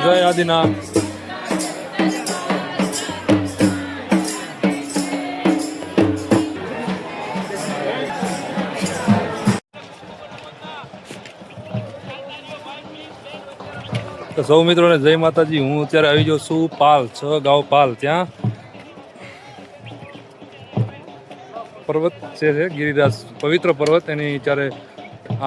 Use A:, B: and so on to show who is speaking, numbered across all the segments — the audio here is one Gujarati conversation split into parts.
A: જય આદિનાથ. તો સૌ મિત્રોને જય માતાજી. હું અત્યારે આવી ગયો છું પાલ, 6 ગાંવ પાલ. ત્યાં પર્વત જે છે ગિરિરાજ પવિત્ર પર્વત, એની ત્યારે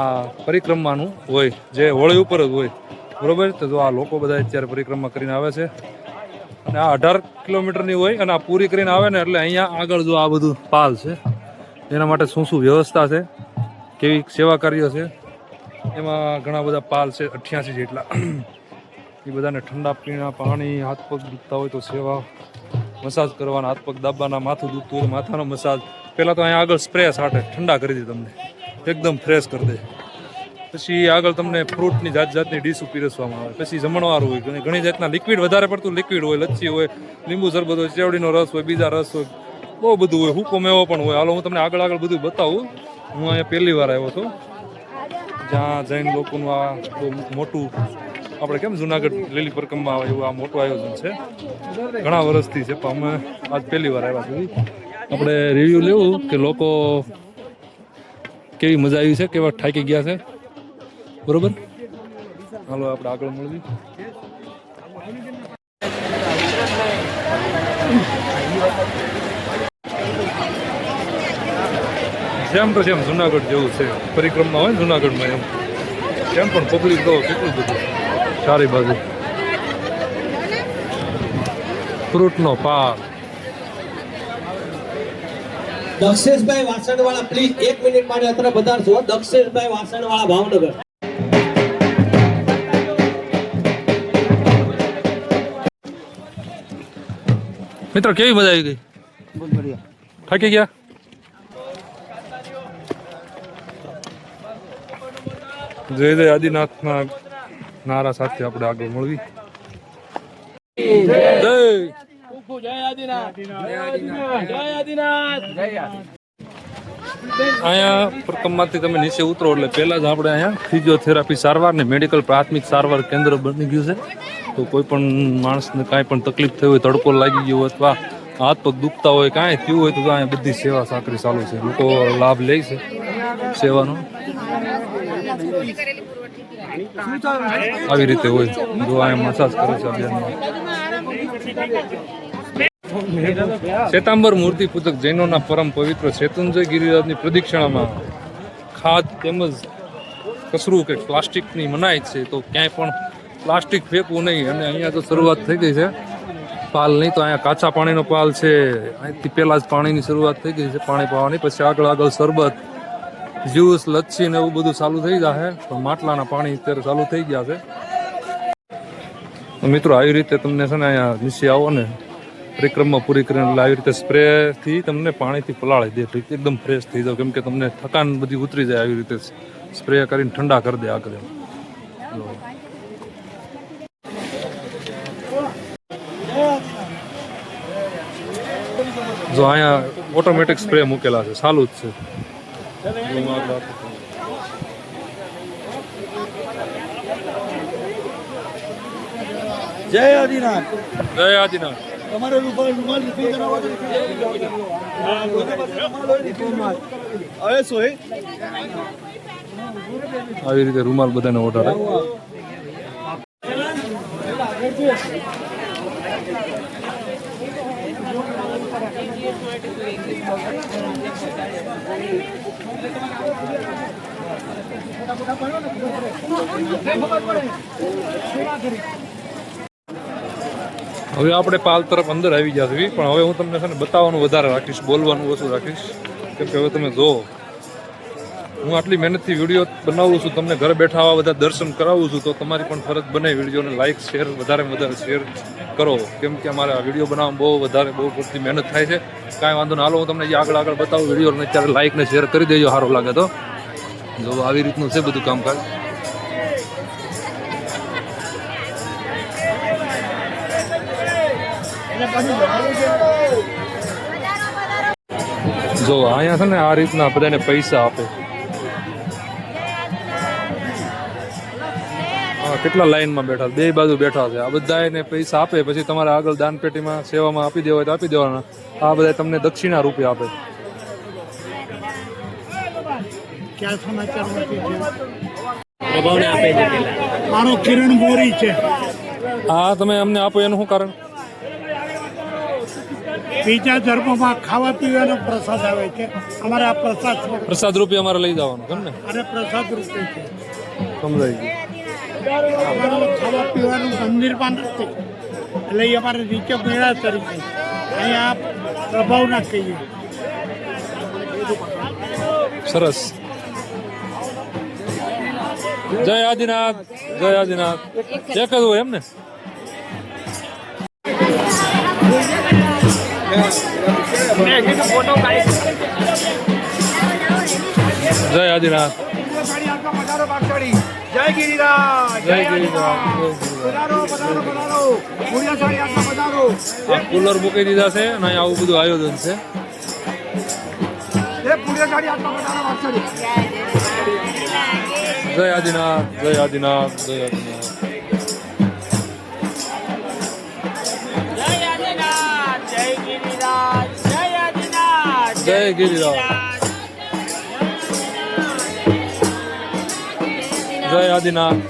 A: આ પરિક્રમાનું હોય, જે હોળી ઉપર જ હોય, બરોબર. તો જો આ લોકો બધા અત્યારે પરિક્રમા કરીને આવે છે, અને આ 18 કિલોમીટરની હોય, અને આ પૂરી કરીને આવે ને એટલે અહીંયા આગળ જો આ બધું પાલ છે, એના માટે શું શું વ્યવસ્થા છે, કેવી સેવા કાર્ય છે, એમાં ઘણા બધા પાલ છે, 88 જેટલા. એ બધાને ઠંડા પીણા, પાણી, હાથ પગ દુખતા હોય તો સેવા, મસાજ કરવાના, હાથ પગ દાબવાના, માથું દુખતું હોય માથાનો મસાજ. પહેલાં તો અહીંયા આગળ સ્પ્રે છાંટે, ઠંડા કરી દે, તમને એકદમ ફ્રેશ કરી દે. પછી આગળ તમને ફ્રૂટની જાતની ડીશો પીરસવામાં આવે. પછી જમણવાર હોય, ઘણી જાતના લિક્વિડ, વધારે પડતું લિક્વિડ હોય, લચ્છી હોય, લીંબુ શરબત હોય, ચેવડીનો રસ હોય, બીજા રસ હોય, બહુ બધું હોય, હૂકો મેવો પણ હોય. હાલો હું તમને આગળ બધું બતાવું. હું અહીંયા પહેલી વાર આવ્યો છું, જ્યાં જૈન લોકોનું આ બહુ મોટું, આપણે કેમ જુનાગઢ લીલી પરિક્રમા આવે એવું આ મોટું આયોજન છે. ઘણા વર્ષથી છે, પણ અમે આજ પહેલી વાર આવ્યા છીએ. આપણે રિવ્યૂ લેવું કે લોકો કેવી મજા આવી છે, કેવા થાકી ગયા છે, બરોબર. હાલો આપણે આગળ મળવી. જેમ તો જેમ જુનાગઢ જેવું છે, પરિક્રમા હોય ને જુનાગઢમાં, એમ પણ પબ્લિક તો કેટલું બધું ચારે બાજુ. ફ્રૂટનો પાક.
B: દક્ષેશભાઈ વાસણવાળા પ્લીઝ 1 મિનિટ માટે અત્રે પધારશો. દક્ષેશભાઈ વાસણવાળા, ભાવનગર.
A: મિત્રો કેવી મજા આવી ગઈ? બહુ બઢિયા. થાકી ગયા? જય જય આદિનાથના નારા સાથે આપણે આગળ મળવી. અહીંયા પ્રકમમાંથી તમે નીચે ઉતરો એટલે પહેલા જ આપણે અહીંયા ફિઝિયોથેરાપી સારવાર ને મેડિકલ પ્રાથમિક સારવાર કેન્દ્ર બની ગયું છે. તો કોઈ પણ માણસને કાંઈ પણ તકલીફ થઈ હોય, તડકો લાગી ગયો અથવા હાથ પગ દુખતા હોય, કાંઈ થયું હોય, તો અહીંયા બધી સેવા સાકરી ચાલુ છે. લોકો લાભ લે છે સેવાનો. આવી રીતે હોય. જો અહીંયા મસાજ કરે છે અભિયાનમાં. શ્વેતાંબર મૂર્તિ પૂજક જૈનોના પરમ પવિત્ર શેતુંજય ગિરિરાજની પ્રદક્ષિણામાં ખાદ તેમજ કચરું કે પ્લાસ્ટિકની મનાઈ છે, તો ક્યાંય પણ પ્લાસ્ટિક ફેંકવું નહીં. અને અહીંયા તો શરૂઆત થઈ ગઈ છે પાલ નહીં, તો અહીંયા કાચા પાણીનો પાલ છે. અહીંથી પહેલાં જ પાણીની શરૂઆત થઈ ગઈ છે, પાણી પાવાની. પછી આગળ શરબત, જ્યુસ, લચ્છી ને એવું બધું ચાલુ થઈ જશે. પણ માટલાના પાણી અત્યારે ચાલુ થઈ ગયા છે. મિત્રો આવી રીતે તમને છે ને અહીંયા નીચે આવો ને પરિક્રમા પૂરી કરીને એટલે આવી રીતે સ્પ્રેથી તમને પાણીથી પલાળી દે, એકદમ ફ્રેશ થઈ જાવ. કેમ કે તમને થકાન બધી ઉતરી જાય. આવી રીતે સ્પ્રે કરીને ઠંડા કરી દે આગળ. જો અહીંયા ઓટોમેટિક સ્પ્રે મૂકેલા છે, ચાલુ જ છે.
C: જય આદિનાથ.
A: જય આદિનાથ.
C: તમારે રૂમાલ રિફિલ કરાવવા છે? હવે સોય
A: આવી રીતે રૂમાલ બધાને ઓઢાડે. હવે આપણે પાલ તરફ અંદર આવી ગયા છીએ, પણ હવે હું તમને છે ને બતાવવાનું વધારે રાખીશ, બોલવાનું ઓછું રાખીશ. કેમ કે હવે તમે જો હું આટલી મહેનતથી વિડીયો બનાવું છું, તમને ઘરે બેઠા આવા બધા દર્શન કરાવું છું, તો તમારી પણ ફરજ બને વિડીયોને લાઇક શેર વધારે શેર કરો. કેમ કે અમારે આ વિડીયો બનાવવામાં બહુ પૂરતી મહેનત થાય છે. કાંઈ વાંધો ના. હાલો હું તમને આગળ બતાવું વિડીયોને. અત્યારે લાઇક ને શેર કરી દેજો, સારો લાગે તો. જો આવી રીતનું છે બધું કામકાજ. જો અહીંયા છે ને આ રીતના બધાને પૈસા આપે. કેટલા લાઈનમાં બેઠા છે, બે બાજુ બેઠા છે. આ બધાને પૈસા આપે પછી તમારે આગળ દાનપેટીમાં સેવામાં આપી દેવા હોય તો આપી દેવાના. આ બધા તમને દક્ષિણા રૂપે આપે.
C: ક્યાં સમાચારમાંથી છે?
B: પ્રભાવને આપે છે પેલા.
C: મારો કિરણ મોરી છે.
A: આ તમે અમને આપો એનું શું કારણ?
C: બીજા ધર્મમાં ખાવા પીવાનો પ્રસાદ આવે છે, અમારે આ પ્રસાદ છે.
A: પ્રસાદ રૂપે અમારે લઈ જવાનું કેમ ને?
C: અને પ્રસાદ રૂપે છે.
A: સમજાઈ ગયું.
C: અમારું ખાવા પીવાનું મંદિરમાં નથી, એટલે એ અમારે નીચે મેળા તરીકે અહીંયા પ્રભાવના કહીએ.
A: સરસ. જય આદિનાથ, જય આદિનાથ. એક જ હોય એમ ને? જય આદિનાથ,
C: જય ગિરિરાજ.
A: જય ગિરિરાજ. કુલર મૂકી દીધા છે અને અહીંયા આવું બધું આયોજન છે. જય આદિનાથ, જય આદિનાથ, જય આદિનાથ. જય ગિરિરાજ, જય આદિનાથ.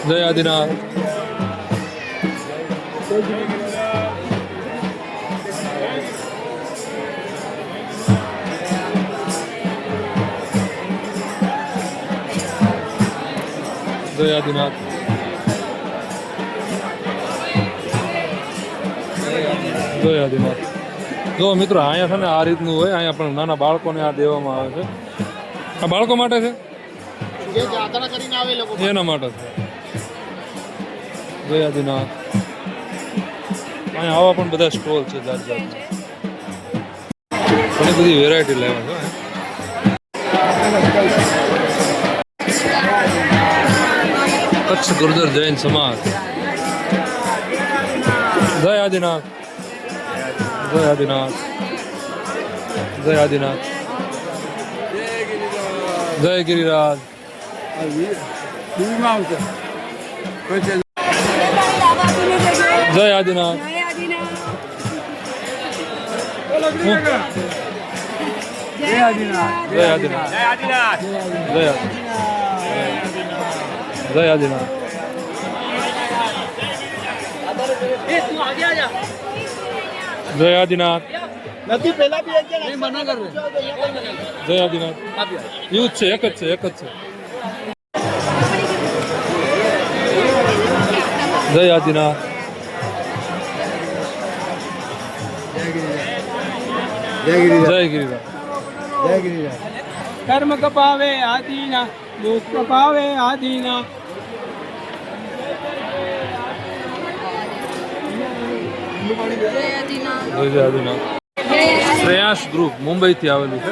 A: જય આદિનાથ. જય આદિનાથ. જય આદિનાથ. જો મિત્રો અહીંયા છે ને આ રીતનું હોય, અહીંયા પણ નાના બાળકોને આ દેવામાં આવે છે. આ બાળકો માટે છે, એના માટે છે. જય આદિનાથ. અહીંયા આવા પણ બધા સ્ટોલ છે જાત જાતના. ઘણી બધી વેરાયટી લાવ્યા છે. કચ્છ ગુર્જર જૈન સમાજ. જય આદિનાથ, જય આદિનાથ, જય આદિનાથ, જય ગિરિરાજ. જય આદિનાથ. જય આદિનાથ, જય આદિનાથ, જય આદિનાથ. જય આદિનાથ.
C: નથી પેલા બી એક જણ
A: જય આદિનાથ. એવું જ છે, એક જ છે, એક જ છે. જય આદિનાથ. જય ગિરિરાજ.
C: કર્મ કપાવે આદિના, દુઃખ કપાવે આદિના.
A: જય આદિનાથ. શ્રેયાસ ગ્રુપ મુંબઈથી આવેલું છે.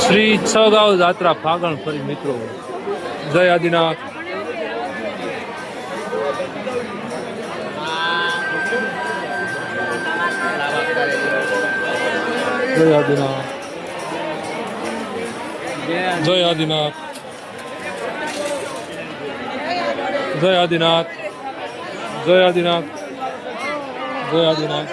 A: શ્રી છગાવ જાત્રા ફાગણ ફરી મિત્રો. જય આદિનાથ. જય આદિનાથ. જય આદિનાથ. જય આદિનાથ. જય આદિનાથ. જય આદિનાથ.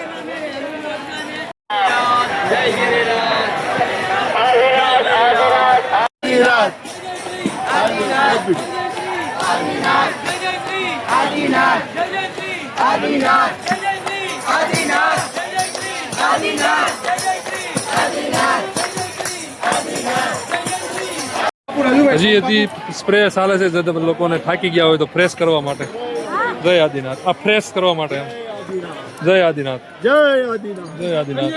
A: હજી હજી સ્પ્રે ચાલે છે, જે લોકોને થાકી ગયા હોય તો ફ્રેશ કરવા માટે. જય આદિનાથ. આ ફ્રેશ કરવા માટે એમ. જય આદિનાથ.
C: જય આદિનાથ.
A: જય આદિનાથ.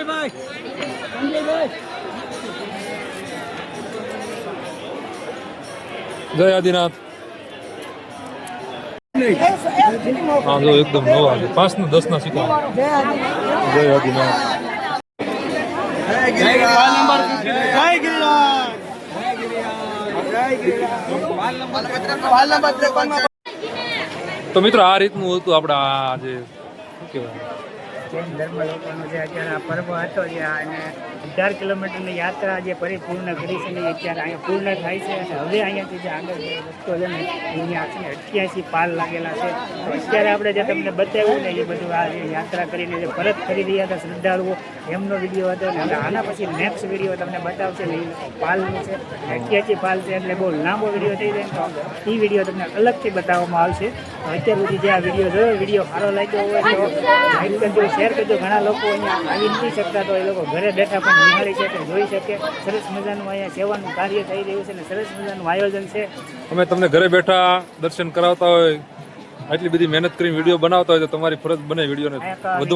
A: જય આદિનાથ. હા જો એકદમ નવા છે 5 ને 10 ના સિક્કા જય આદિનાથ તો મિત્રો આ રીતનું હતું આપણા આ જે શું કહેવાય
D: જૈન ધર્મ લોકોનો જે અત્યારે આ પર્વ હતો જે અને 18 કિલોમીટરની યાત્રા જે પરિપૂર્ણ કરી છે ને અત્યારે અહીંયા પૂર્ણ થાય છે અને હવે અહીંયાથી જે આગળ જે રસ્તો છે ને અહીંયા છે 88 પાલ લાગેલા છે તો અત્યારે આપણે જે તમને બતાવ્યું ને એ બધું આ જે યાત્રા કરીને જે પરત કરી રહ્યા હતા શ્રદ્ધાળુઓ એમનો વિડીયો હતો અને હવે આના પછી નેક્સ્ટ વિડીયો તમને બતાવશે ને એ પાલનું છે 88 પાલ છે એટલે બહુ લાંબો વિડીયો થઈ જાય તો એ વિડીયો તમને અલગથી બતાવવામાં આવશે અત્યાર સુધી જે આ વિડીયો જોયો વિડીયો સારો લાગ્યો હોય તો લાઈક કરજો શેર કરજો ઘણા લોકો અહીંયા આવી નથી શકતા તો એ લોકો ઘરે બેઠા પણ નિહાળી શકે જોઈ શકે સરસ મજાનું અહીંયા સેવાનું કાર્ય થઈ રહ્યું છે અને સરસ મજાનું આયોજન છે
A: અમે તમને ઘરે બેઠા દર્શન કરાવતા હોય આટલી બધી મહેનત કરીને વિડીયો બનાવતા હોય તો તમારી ફરજ બને વિડીયોને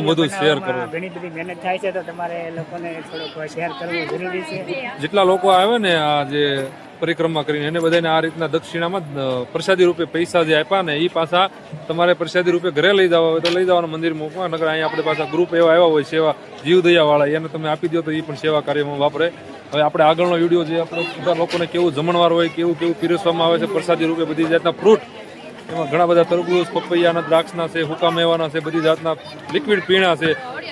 A: વધુ શેર કરો
D: ઘણી બધી મહેનત થાય છે તો તમારે એ લોકોને થોડુંક શેર કરવું જરૂરી છે
A: જેટલા લોકો આવે ને આ જે પરિક્રમા કરીને એને બધાને આ રીતના દક્ષિણામાં પ્રસાદી રૂપે પૈસા જે આપ્યા ને એ પાછા તમારે પ્રસાદી રૂપે ઘરે લઈ જવા હોય તો લઈ જવાના મંદિર મૂકવા નકર અહીંયા આપણે પાછા ગ્રુપ એવા આવ્યા હોય સેવા જીવદયાવાળા એને તમે આપી દો તો એ પણ સેવા કાર્યમાં વાપરે હવે આપણે આગળનો વિડીયો જે આપણે બધા લોકોને કેવું જમણવાર હોય કેવું પીરસવામાં આવે છે પ્રસાદી રૂપે બધી જાતના ફ્રૂટ એમાં ઘણા બધા તરબૂચ પપૈયાના દ્રાક્ષના છે હુકા મેવાના છે બધી જાતના લિક્વિડ પીણા છે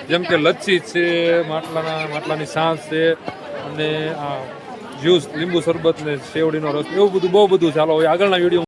A: જેમ કે લચ્છી છે માટલાની છાશ છે અને આ જ્યુસ લીંબુ શરબત ને શેવડીનો રસ એવું બધું બહુ બધું ચાલો હવે આગળના વિડીયો